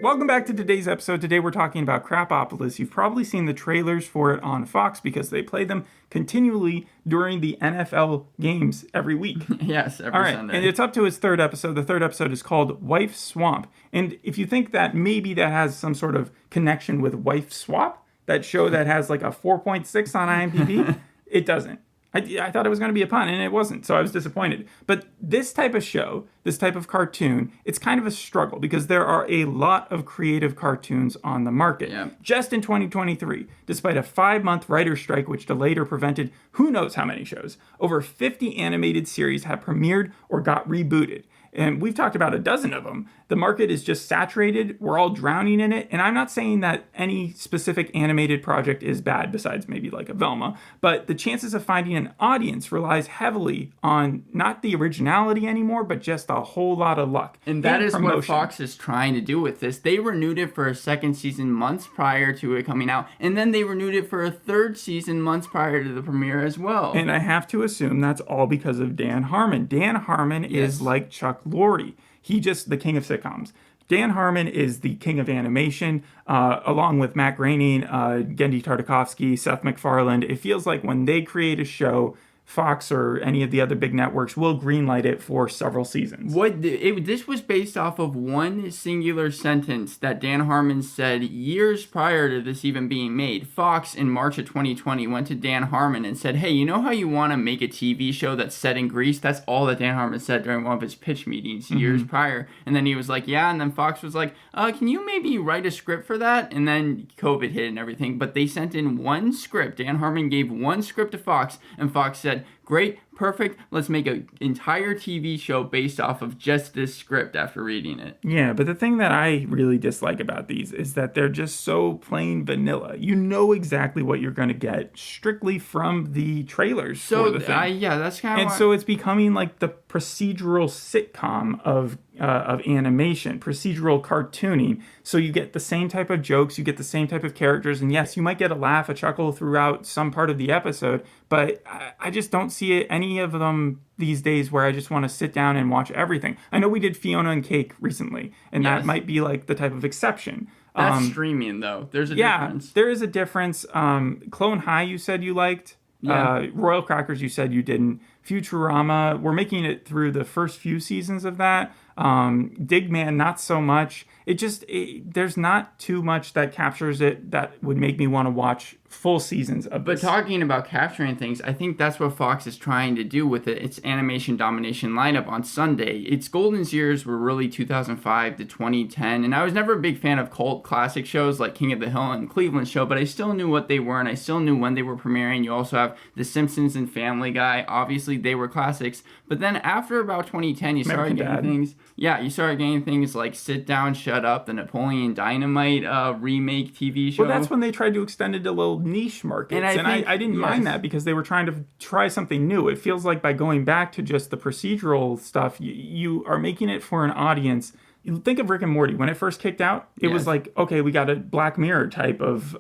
Welcome back to today's episode. Today we're talking about Krapopolis. You've probably seen the trailers for it on Fox because they play them continually during the NFL games every week. Yes, every Sunday. And it's up to its third episode. The third episode is called Wife Swamp. And if you think that maybe that has some sort of connection with Wife Swap, that show that has like a 4.6 on IMDb, it doesn't. I thought it was going to be a pun, and it wasn't, so I was disappointed. But this type of show, this type of cartoon, it's kind of a struggle because there are a lot of creative cartoons on the market. Yeah. Just in 2023, despite a 5-month writer's strike which delayed or prevented who knows how many shows, over 50 animated series have premiered or got rebooted. And we've talked about a dozen of them. The market is just saturated. We're all drowning in it. And I'm not saying that any specific animated project is bad, besides maybe like a Velma. But the chances of finding an audience relies heavily on not the originality anymore, but just a whole lot of luck. And that is what Fox is trying to do with this. They renewed it for a second season months prior to it coming out. And then they renewed it for a third season months prior to the premiere as well. And I have to assume that's all because of Dan Harmon. Dan Harmon is like Chuck Lorre. He just the king of sitcoms. Dan Harmon is the king of animation, along with Matt Groening, Gendy Tartakovsky, Seth MacFarlane. It feels like when they create a show, Fox or any of the other big networks will greenlight it for several seasons. This was based off of one singular sentence that Dan Harmon said years prior to this even being made. Fox, in March of 2020, went to Dan Harmon and said, hey, you know how you want to make a TV show that's set in Greece? That's all that Dan Harmon said during one of his pitch meetings years prior. And then he was like, yeah. And then Fox was like, can you maybe write a script for that? And then COVID hit and everything. But they sent in one script. Dan Harmon gave one script to Fox, and Fox said, great, perfect, let's make an entire TV show based off of just this script after reading it. Yeah, but the thing that I really dislike about these is that they're just so plain vanilla. You know exactly what you're going to get strictly from the trailers for the thing. That's kind of so it's becoming like the procedural sitcom of animation, procedural cartooning. So you get the same type of jokes, you get the same type of characters, and yes, you might get a laugh, a chuckle throughout some part of the episode, but I just don't see any of them these days where I just want to sit down and watch everything. I know we did Fiona and Cake recently, and that might be like the type of exception. That's streaming, though. There's a difference. Yeah, there is a difference. Clone High, you said you liked. Yeah. Royal Crackers, you said you didn't. Futurama, we're making it through the first few seasons of that. Digman, not so much. There's not too much that captures it that would make me want to watch full seasons of this. But talking about capturing things, I think that's what Fox is trying to do with its animation domination lineup on Sunday. Its golden years were really 2005 to 2010, and I was never a big fan of cult classic shows like King of the Hill and Cleveland Show, but I still knew what they were, and I still knew when they were premiering. You also have The Simpsons and Family Guy. Obviously, they were classics. But then after about 2010, you started getting things like Sit Down, Shut Up, the Napoleon Dynamite remake TV show. Well, that's when they tried to extend it to little niche markets. And I didn't mind that because they were trying to try something new. It feels like by going back to just the procedural stuff, you are making it for an audience. You think of Rick and Morty. When it first kicked out, it was like, okay, we got a Black Mirror type of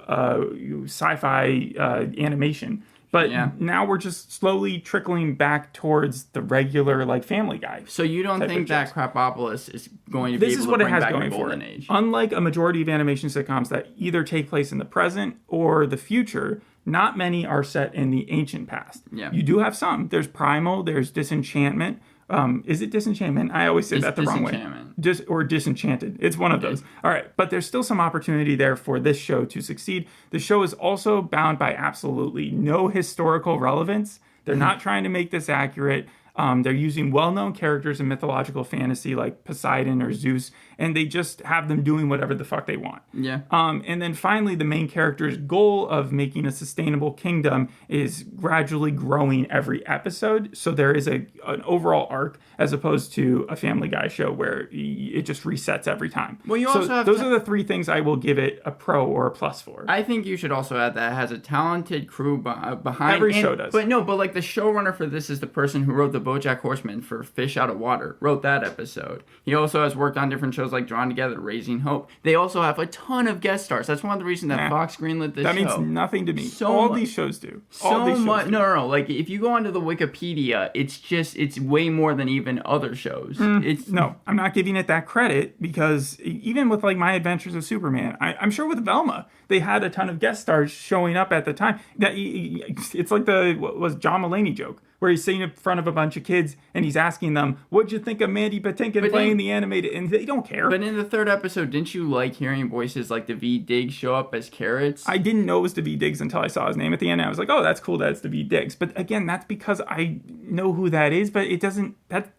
sci-fi animation. But now we're just slowly trickling back towards the regular, like, Family Guy. So you don't think that Krapopolis is going to be able to bring back a golden age? Unlike a majority of animation sitcoms that either take place in the present or the future, not many are set in the ancient past. Yeah. You do have some. There's Primal, there's Disenchantment. Is it Disenchantment? I always say that the wrong way. Or Disenchanted. It's one of those. All right. But there's still some opportunity there for this show to succeed. The show is also bound by absolutely no historical relevance. They're not trying to make this accurate. They're using well-known characters in mythological fantasy like Poseidon or Zeus, and they just have them doing whatever the fuck they want. Yeah. And then finally, the main character's goal of making a sustainable kingdom is gradually growing every episode. So there is an overall arc as opposed to a Family Guy show where it just resets every time. Well, you also have those are the three things I will give it a pro or a plus for. I think you should also add that it has a talented crew behind. Every show does. But like the showrunner for this is the person who wrote the BoJack Horseman for Fish Out of Water. Wrote that episode. He also has worked on different shows like Drawn Together, Raising Hope. They also have a ton of guest stars. That's one of the reasons that Fox greenlit this show. That means nothing to me. All these shows do. So much. No. Like, if you go onto the Wikipedia, it's way more than even other shows. No, I'm not giving it that credit, because even with, like, My Adventures of Superman, I'm sure with Velma, they had a ton of guest stars showing up at the time. It's like what was John Mulaney joke, where he's sitting in front of a bunch of kids and he's asking them, what'd you think of Mandy Patinkin playing the animated? And they don't care. But in the third episode, didn't you like hearing voices like Daveed Diggs show up as carrots? I didn't know it was Daveed Diggs until I saw his name at the end. I was like, oh, that's cool, that's Daveed Diggs. But again, that's because I know who that is, but it doesn't, that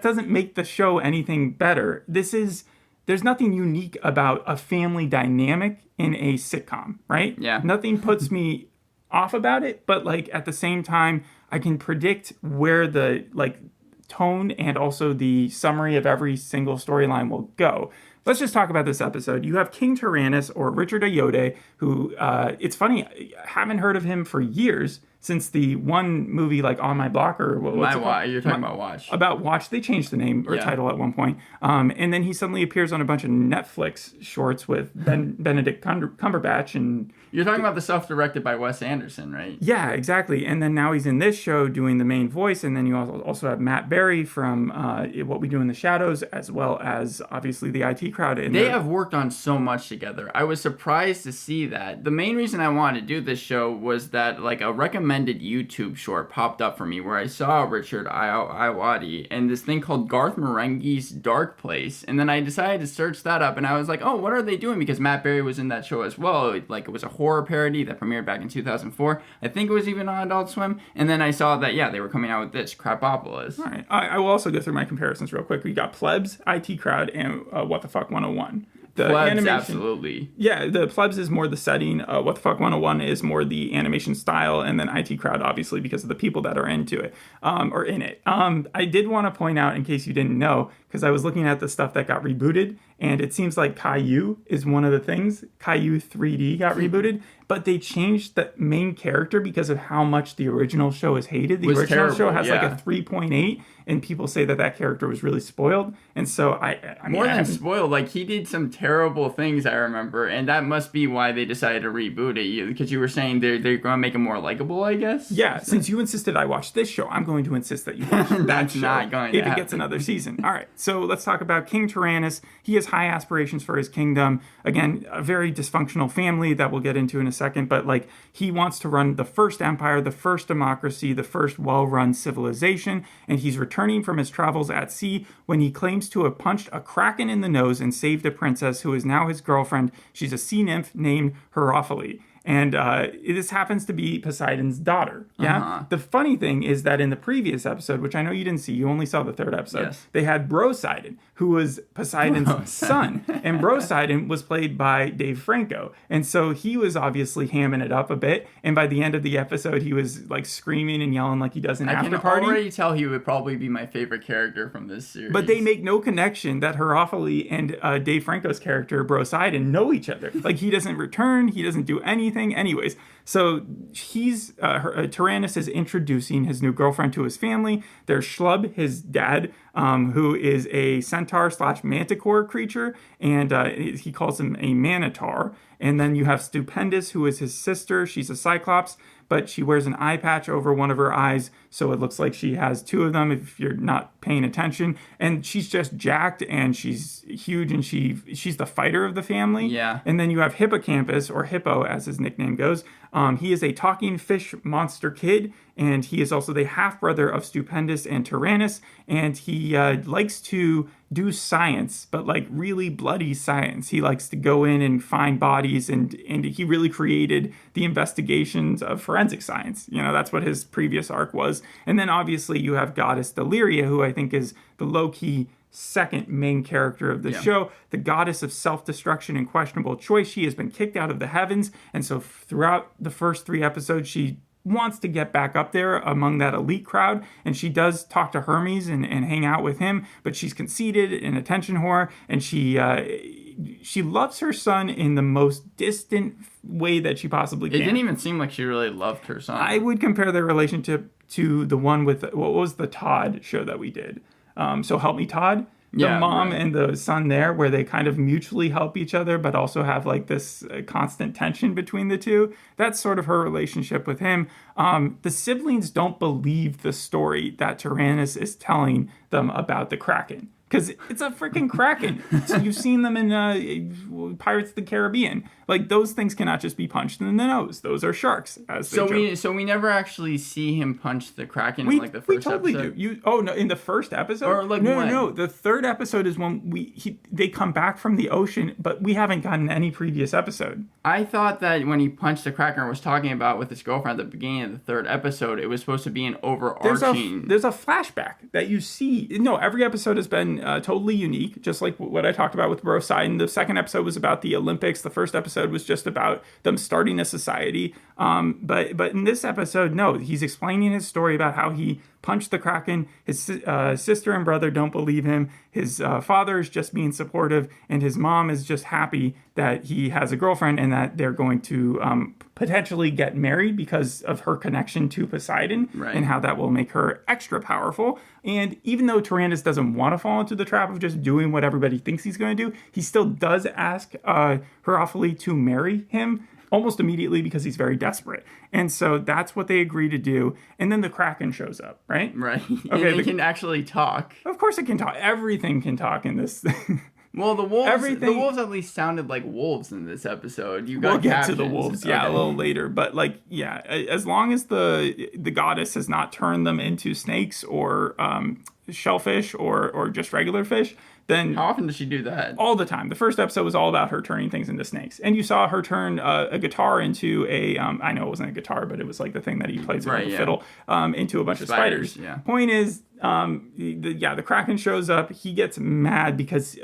doesn't make the show anything better. There's nothing unique about a family dynamic in a sitcom, right? Yeah. Nothing puts me off about it, but, like, at the same time, I can predict where the, like, tone and also the summary of every single storyline will go. Let's just talk about this episode. You have King Tyrannus, or Richard Ayoade, who, it's funny, I haven't heard of him for years, since the one movie, like, On My Block, or what's it called? You're talking about Watch. About Watch. They changed the name or title at one point. And then he suddenly appears on a bunch of Netflix shorts with Benedict Cumberbatch. And you're talking about the stuff directed by Wes Anderson, right? Yeah, exactly. And then now he's in this show doing the main voice. And then you also have Matt Berry from What We Do in the Shadows, as well as, obviously, the IT Crowd. They have worked on so much together. I was surprised to see that. The main reason I wanted to do this show was that, like, a recommended YouTube short popped up for me where I saw Richard Ayoade and this thing called Garth Marenghi's Dark Place. And then I decided to search that up, and I was like, oh, what are they doing? Because Matt Berry was in that show as well. It was a horror parody that premiered back in 2004. I think it was even on Adult Swim. And then I saw that, they were coming out with this, Krapopolis. All right. I will also go through my comparisons real quick. We got Plebs, IT Crowd, and What the Fuck 101. The Plebs, animation, absolutely. Yeah, the Plebs is more the setting. What the Fuck 101 is more the animation style, and then IT Crowd, obviously, because of the people that are into it, or in it. I did want to point out, in case you didn't know, because I was looking at the stuff that got rebooted, and it seems like Caillou is one of the things. Caillou 3D got rebooted, but they changed the main character because of how much the original show is hated. The original show has like a 3.8, and people say that character was really spoiled. And so I mean, more than spoiled, like, he did some terrible things, I remember, and that must be why they decided to reboot it. Because you were saying they're going to make him more likable, I guess. Yeah, since you insisted I watch this show, I'm going to insist that you watch that show. Not going to if it gets another season. All right, so let's talk about King Tyrannus. He has high aspirations for his kingdom. Again, a very dysfunctional family that we'll get into in a second, but, like, he wants to run the first empire, the first democracy, the first well-run civilization, and he's returning from his travels at sea when he claims to have punched a kraken in the nose and saved a princess who is now his girlfriend. She's a sea nymph named Hierophile. And this happens to be Poseidon's daughter. Yeah. Uh-huh. The funny thing is that in the previous episode, which I know you didn't see, you only saw the third episode, they had Broseidon, who was Poseidon's son. And Broseidon was played by Dave Franco. And so he was obviously hamming it up a bit. And by the end of the episode, he was, like, screaming and yelling like he does in After Party. I can already tell he would probably be my favorite character from this series. But they make no connection that Hierophile and Dave Franco's character, Broseidon, know each other. Like, he doesn't return. He doesn't do anything. Anyways, so Tyrannus is introducing his new girlfriend to his family. There's Schlub, his dad, who is a centaur/manticore creature, and he calls him a manitar. And then you have Stupendous, who is his sister. She's a cyclops, but she wears an eye patch over one of her eyes, so it looks like she has two of them if you're not paying attention. And she's just jacked, and she's huge, and she's the fighter of the family. Yeah. And then you have Hippocampus, or Hippo as his nickname goes. He is a talking fish monster kid, and he is also the half-brother of Stupendous and Tyrannus, and he likes to do science, but, like, really bloody science. He likes to go in and find bodies, and he really created the investigations of forensic science. You know, that's what his previous arc was. And then obviously you have Goddess Deliria, who I think is the low-key second main character of the show, the goddess of self-destruction and questionable choice. She has been kicked out of the heavens, and so throughout the first 3 episodes, she wants to get back up there among that elite crowd, and she does talk to Hermes and hang out with him, but she's conceited and attention whore, and she she loves her son in the most distant way that she possibly can. It didn't even seem like she really loved her son. I would compare their relationship to the one with, what was the Todd show that we did? So Help Me Todd? The mom and the son there, where they kind of mutually help each other, but also have like this constant tension between the two. That's sort of her relationship with him. The siblings don't believe the story that Tyrannus is telling them about the Kraken. Because it's a freaking Kraken. So you've seen them in Pirates of the Caribbean. Like, those things cannot just be punched in the nose. Those are sharks, as they joke. So we never actually see him punch the Kraken in, like, the first episode? We totally do. No, in the first episode? Or, like, when? No. The third episode is when they come back from the ocean, but we haven't gotten any previous episode. I thought that when he punched the Kraken or was talking about with his girlfriend at the beginning of the third episode, it was supposed to be an overarching... There's a flashback that you see. No, every episode has been totally unique, just like what I talked about with Poseidon. The second episode was about the Olympics. The first episode was just about them starting a society. But in this episode, no, he's explaining his story about how he punched the Kraken. His sister and brother don't believe him. His father is just being supportive, and his mom is just happy that he has a girlfriend and that they're going to potentially get married because of her connection to Poseidon, and how that will make her extra powerful. And even though Tyrannus doesn't want to fall into the trap of just doing what everybody thinks he's going to do, he still does ask Herophile to marry him almost immediately because he's very desperate. And so that's what they agree to do. And then the Kraken shows up, right? Right. Okay, and they can actually talk. Of course it can talk. Everything can talk in this thing. Well, the wolves at least sounded like wolves in this episode. We'll get to the wolves, a little later. But as long as the goddess has not turned them into snakes or shellfish or just regular fish, then... How often does she do that? All the time. The first episode was all about her turning things into snakes. And you saw her turn a guitar into a... I know it wasn't a guitar, but it was like the thing that he plays with the fiddle, into a bunch of spiders. Yeah. Point is, the Kraken shows up. He gets mad because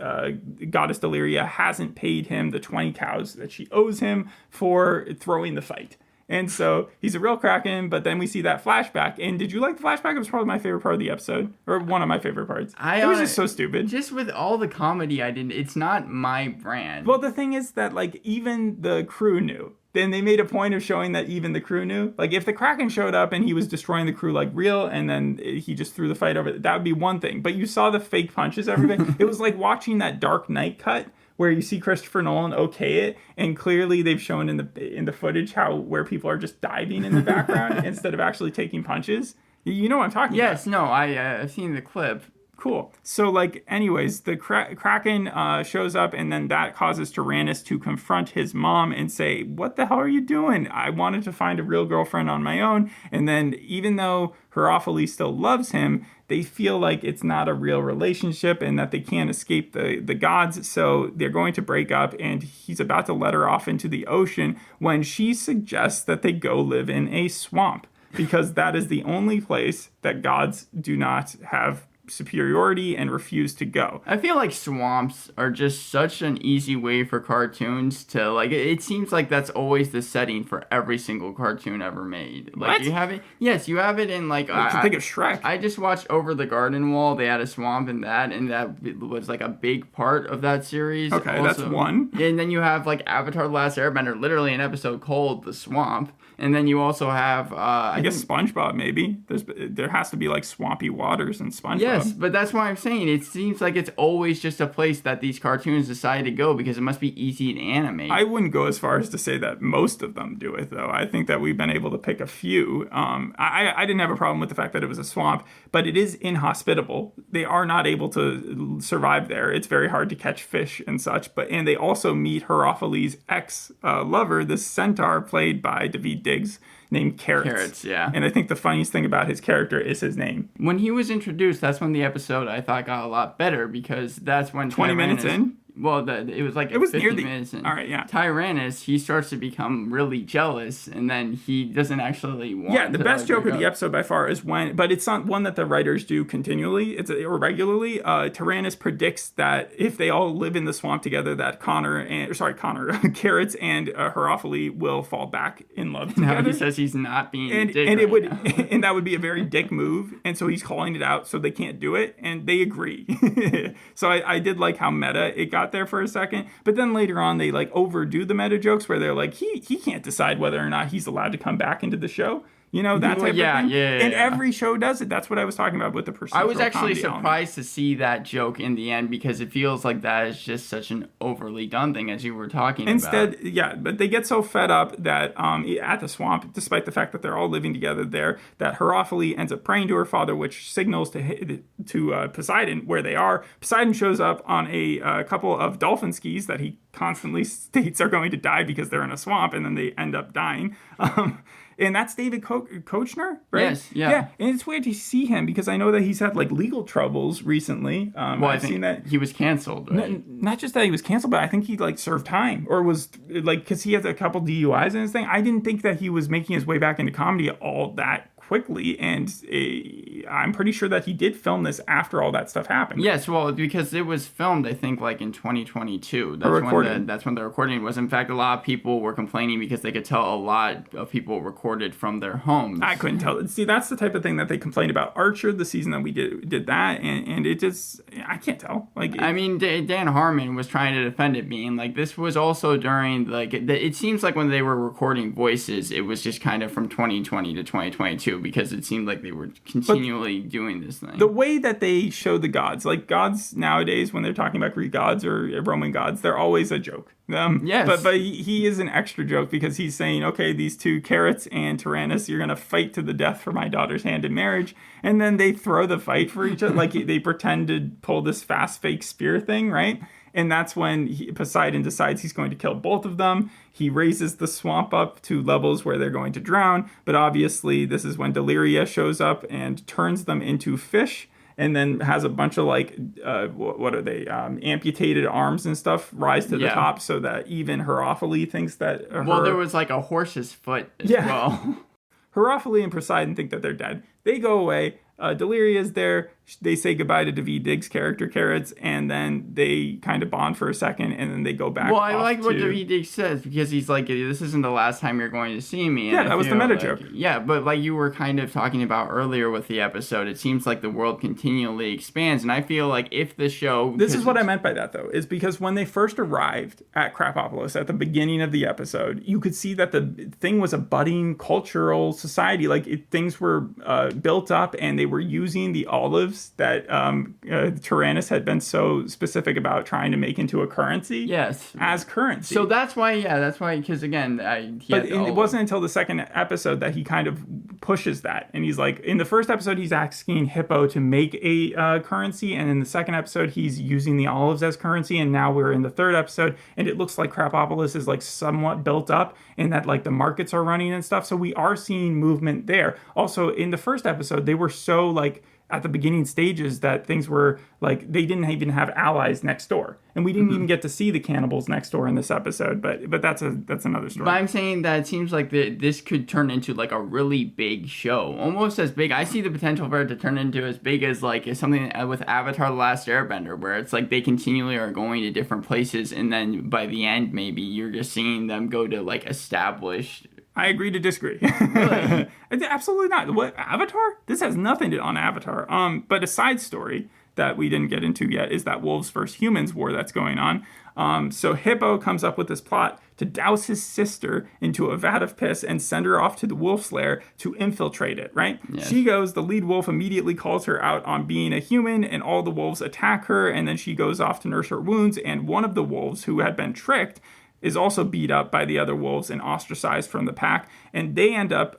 Goddess Deliria hasn't paid him the 20 cows that she owes him for throwing the fight. And so he's a real Kraken, but then we see that flashback. And did you like the flashback? It was probably my favorite part of the episode, or one of my favorite parts. It was just so stupid. Just with all the comedy it's not my brand. Well, the thing is that, even the crew knew. Then they made a point of showing that even the crew knew. Like, if the Kraken showed up and he was destroying the crew real, and then he just threw the fight over, that would be one thing. But you saw the fake punches everybody. It was like watching that Dark Knight cut, where you see Christopher Nolan okay it, and clearly they've shown in the footage where people are just diving in the background instead of actually taking punches. You know what I'm talking about? Yes, no, I've seen the clip. Cool. So, anyways, the Kraken shows up, and then that causes Tyrannus to confront his mom and say, "What the hell are you doing? I wanted to find a real girlfriend on my own." And then, even though Herophile still loves him, they feel like it's not a real relationship and that they can't escape the gods. So they're going to break up, and he's about to let her off into the ocean when she suggests that they go live in a swamp, because that is the only place that gods do not have superiority and refuse to go. I feel like swamps are just such an easy way for cartoons to, it seems like that's always the setting for every single cartoon ever made. What? You have it? Yes, you have it in I think of Shrek. I just watched Over the Garden Wall. They had a swamp in that, and that was a big part of that series. Okay, also, that's one. And then you have Avatar: The Last Airbender, literally an episode called The Swamp. And then you also have... I guess SpongeBob, maybe. There has to be, swampy waters in SpongeBob. Yes, but that's why I'm saying it seems like it's always just a place that these cartoons decide to go because it must be easy to animate. I wouldn't go as far as to say that most of them do it, though. I think that we've been able to pick a few. I didn't have a problem with the fact that it was a swamp, but it is inhospitable. They are not able to survive there. It's very hard to catch fish and such. And they also meet Herophile's ex-lover, this centaur played by David Diggs, named Carrots, yeah. And I think the funniest thing about his character is his name. When he was introduced, that's when the episode I thought got a lot better, because that's when 20 minutes in? Well, it was it was 50 near the minutes in. All right, yeah. Tyrannus, he starts to become really jealous, and then he doesn't actually want. Yeah, the best joke of the episode by far is but it's not one that the writers do continually. Or regularly. Tyrannus predicts that if they all live in the swamp together, that Carrots and Herophile will fall back in love together. Now he says he's not being a dick and that would be a very dick move, and so he's calling it out so they can't do it, and they agree. So I did like how meta it got got there for a second. But then later on, they like overdo the meta jokes where they're like, he can't decide whether or not he's allowed to come back into the show. You know, that type of thing. And every show does it. That's what I was talking about with the procedural I was actually comedy surprised element. to see that joke in the end because it feels like that is just such an overly done thing as you were talking Instead, about. yeah, but they get so fed up that at the swamp, despite the fact that they're all living together there, that Herophile ends up praying to her father, which signals to Poseidon where they are. Poseidon shows up on a couple of dolphin skis that he constantly states are going to die because they're in a swamp, and then they end up dying. And that's David Koechner, right? Yes, yeah. Yeah, and it's weird to see him because I know that he's had like legal troubles recently. Well, I think seen that he was canceled, right? not just that he was canceled, but I think he like served time or was like, because he has a couple DUIs in his thing. I didn't think that he was making his way back into comedy all that quickly, and I'm pretty sure that he did film this after all that stuff happened. Yes, well, because it was filmed, I think, like in 2022. That's when the recording was. In fact, a lot of people were complaining because they could tell a lot of people recorded from their homes. I couldn't tell. See, that's the type of thing that they complained about. Archer, the season that we did that, and it just, I can't tell. Like, I mean, Dan Harmon was trying to defend it, being like, this was also during, like, it seems like when they were recording voices, it was just kind of from 2020 to 2022, because it seemed like they were continually doing this thing. The way that they show the gods, like gods nowadays, when they're talking about Greek gods or Roman gods, they're always a joke. Yes. But he is an extra joke because he's saying, okay, these two Carrots and Tyrannus, you're going to fight to the death for my daughter's hand in marriage. And then they throw the fight for each other. Like they pretend to pull this fast fake spear thing, right? And that's when Poseidon decides he's going to kill both of them. He raises the swamp up to levels where they're going to drown. But obviously, this is when Deliria shows up and turns them into fish. And then has a bunch of like, what are they, amputated arms and stuff rise to the top so that even Herophile thinks that well, there was like a horse's foot as well. Herophile and Poseidon think that they're dead. They go away. Deliria is there. They say goodbye to Daveed Diggs' character, Carrots, and then they kind of bond for a second, and then they go back. Well, I like what Daveed Diggs says, because he's like, this isn't the last time you're going to see me. And yeah, that was the meta joke. Yeah, but like you were kind of talking about earlier with the episode, it seems like the world continually expands, and I feel like if the show... This is what I meant by that, though, is because when they first arrived at Krapopolis at the beginning of the episode, you could see that the thing was a budding cultural society. Like, things were built up, and they were using the olives that Tyrannus had been so specific about trying to make into a currency. Yes. As currency. So that's why, because again... it wasn't until the second episode that he kind of pushes that. And he's like, in the first episode, he's asking Hippo to make a currency. And in the second episode, he's using the olives as currency. And now we're in the third episode, and it looks like Krapopolis is like somewhat built up and that like the markets are running and stuff. So we are seeing movement there. Also, in the first episode, they were so like at the beginning stages that things were like they didn't even have allies next door, and we didn't even get to see the cannibals next door in this episode. But that's another story. But I'm saying that it seems like this could turn into like a really big show, almost as big. I see the potential for it to turn into as big as like something with Avatar: The Last Airbender, where it's like they continually are going to different places, and then by the end maybe you're just seeing them go to like established. I agree to disagree. Really? Absolutely not. What, Avatar? This has nothing to do on Avatar. But a side story that we didn't get into yet is that wolves versus humans war that's going on. So Hippo comes up with this plot to douse his sister into a vat of piss and send her off to the wolf's lair to infiltrate it, right? Yes. She goes, the lead wolf immediately calls her out on being a human, and all the wolves attack her, and then she goes off to nurse her wounds, and one of the wolves who had been tricked is also beat up by the other wolves and ostracized from the pack. And they end up,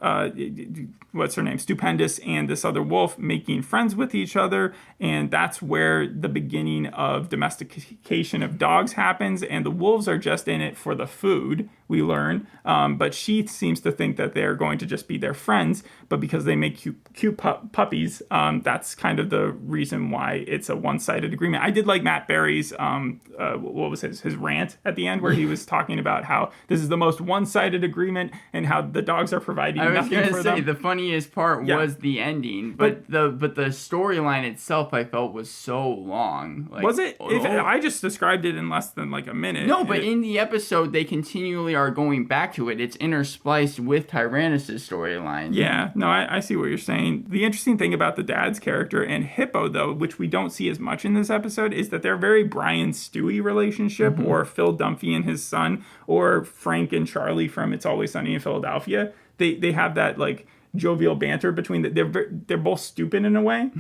what's her name, Stupendous, and this other wolf making friends with each other. And that's where the beginning of domestication of dogs happens. And the wolves are just in it for the food, we learn. But she seems to think that they're going to just be their friends. But because they make cute puppies, that's kind of the reason why it's a one-sided agreement. I did like Matt Berry's, what was his rant at the end, where he was talking about how this is the most one-sided agreement and how the dogs are providing nothing for them. I was going to say, the funniest part was the ending, but the storyline itself I felt was so long. Like, was it? I just described it in less than like a minute. No, but in the episode, they continually are going back to it. It's interspliced with Tyrannus' storyline. Yeah, no, I see what you're saying. The interesting thing about the dad's character and Hippo, though, which we don't see as much in this episode, is that they're very Brian-Stewie relationship, or Phil Dunphy and his son, or Frank and Charlie from It's Always Sunny in Philadelphia. They have that like jovial banter between they're both stupid in a way.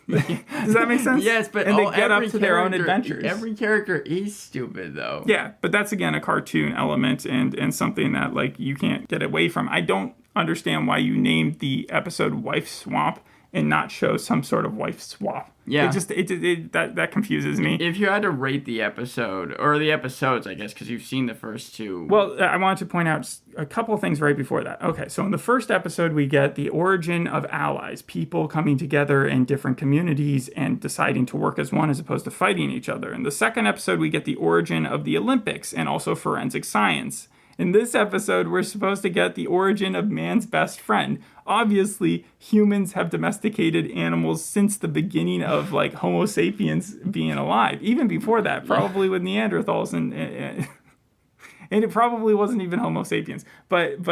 Does that make sense? Yes, but and they get up to their own adventures. Every character is stupid, though. Yeah, but that's again a cartoon element and something that like you can't get away from. I don't understand why you named the episode "Wife Swamp" and not show some sort of wife swap. Yeah. That confuses me. If you had to rate the episode, or the episodes, I guess, because you've seen the first two. Well, I wanted to point out just a couple of things right before that. Okay, so in the first episode, we get the origin of allies, people coming together in different communities and deciding to work as one as opposed to fighting each other. In the second episode, we get the origin of the Olympics and also forensic science. In this episode, we're supposed to get the origin of man's best friend. Obviously, humans have domesticated animals since the beginning of like Homo sapiens being alive. Even before that, probably with Neanderthals and it probably wasn't even Homo sapiens. But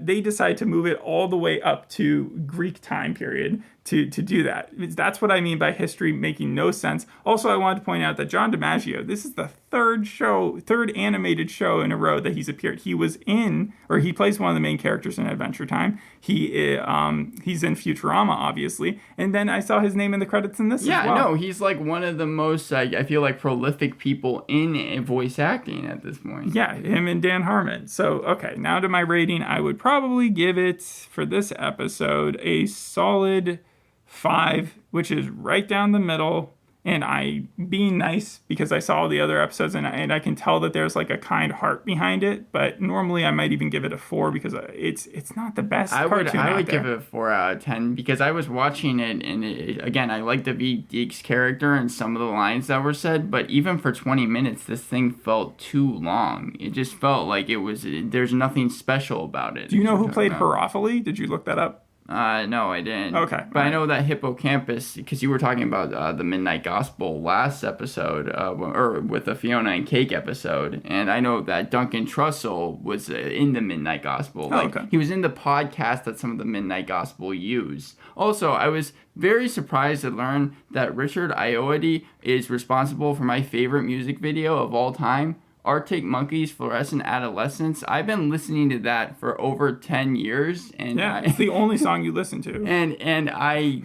they decide to move it all the way up to Greek time period to do that. That's what I mean by history making no sense. Also, I wanted to point out that John DiMaggio, this is the third animated show in a row that he's appeared. He plays one of the main characters in Adventure Time. He's in Futurama, obviously. And then I saw his name in the credits in this as well. Yeah, no, he's like one of the most, I feel like, prolific people in voice acting at this point. Yeah, him and Dan Harmon. So, okay, now to my rating. I would probably give it, for this episode, a solid 5, which is right down the middle. And I being nice because I saw the other episodes and I can tell that there's like a kind heart behind it. But normally I might even give it a 4 because it's not the best cartoon I would out there. give it a 4 out of 10 because I was watching it and again, I like Daveed Diggs' character and some of the lines that were said. But even for 20 minutes, this thing felt too long. It just felt like there's nothing special about it. Do you know who played Herophily? Did you look that up? No, I didn't. Okay. But I know that Hippocampus, because you were talking about the Midnight Gospel last episode, or with the Fiona and Cake episode, and I know that Duncan Trussell was in the Midnight Gospel. Okay. He was in the podcast that some of the Midnight Gospel use. Also, I was very surprised to learn that Richard Ayoade is responsible for my favorite music video of all time, Arctic Monkeys' Fluorescent Adolescence. I've been listening to that for over 10 years. And it's the only song you listen to. And I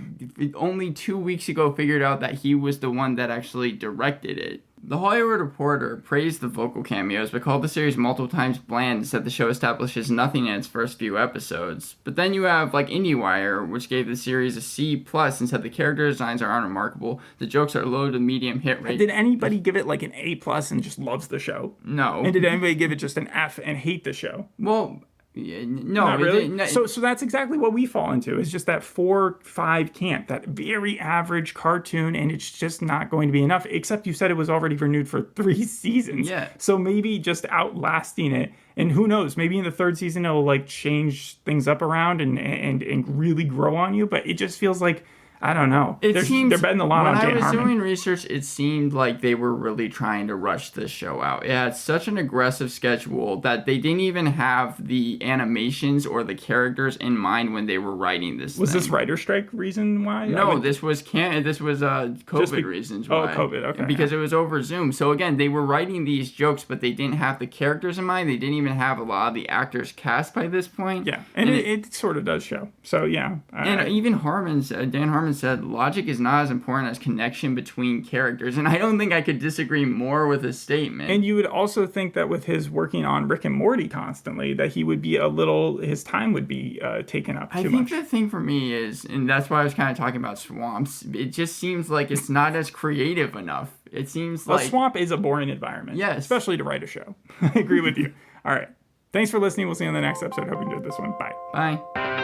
only 2 weeks ago figured out that he was the one that actually directed it. The Hollywood Reporter praised the vocal cameos, but called the series multiple times bland and said the show establishes nothing in its first few episodes. But then you have, like, IndieWire, which gave the series a C+, and said the character designs are unremarkable, the jokes are low to medium hit rate. Did anybody give it, like, an A+ and just loves the show? No. And did anybody give it just an F and hate the show? Well, no. Not really? So that's exactly what we fall into. It's just that 4-5 camp, that very average cartoon, and it's just not going to be enough, except you said it was already renewed for 3 seasons. Yeah. So maybe just outlasting it, and who knows, maybe in the 3rd season it'll like change things up around and really grow on you, but it just feels like, I don't know. They're betting a lot on Dan Harmon. When I was doing research, it seemed like they were really trying to rush this show out. It had such an aggressive schedule that they didn't even have the animations or the characters in mind when they were writing this. Was this writer strike reason why? No, this was COVID reasons why. Oh, COVID, okay. Because it was over Zoom. So again, they were writing these jokes, but they didn't have the characters in mind. They didn't even have a lot of the actors cast by this point. Yeah, and it sort of does show. So yeah. And even Dan Harmon said logic is not as important as connection between characters, and I don't think I could disagree more with his statement. And you would also think that with his working on Rick and Morty constantly, that he would be his time would be taken up too much. I think the thing for me is, and that's why I was kind of talking about swamps, it just seems like it's not as creative enough. It seems like... A swamp is a boring environment. Yes. Especially to write a show. I agree with you. All right. Thanks for listening. We'll see you on the next episode. Hope you enjoyed this one. Bye. Bye.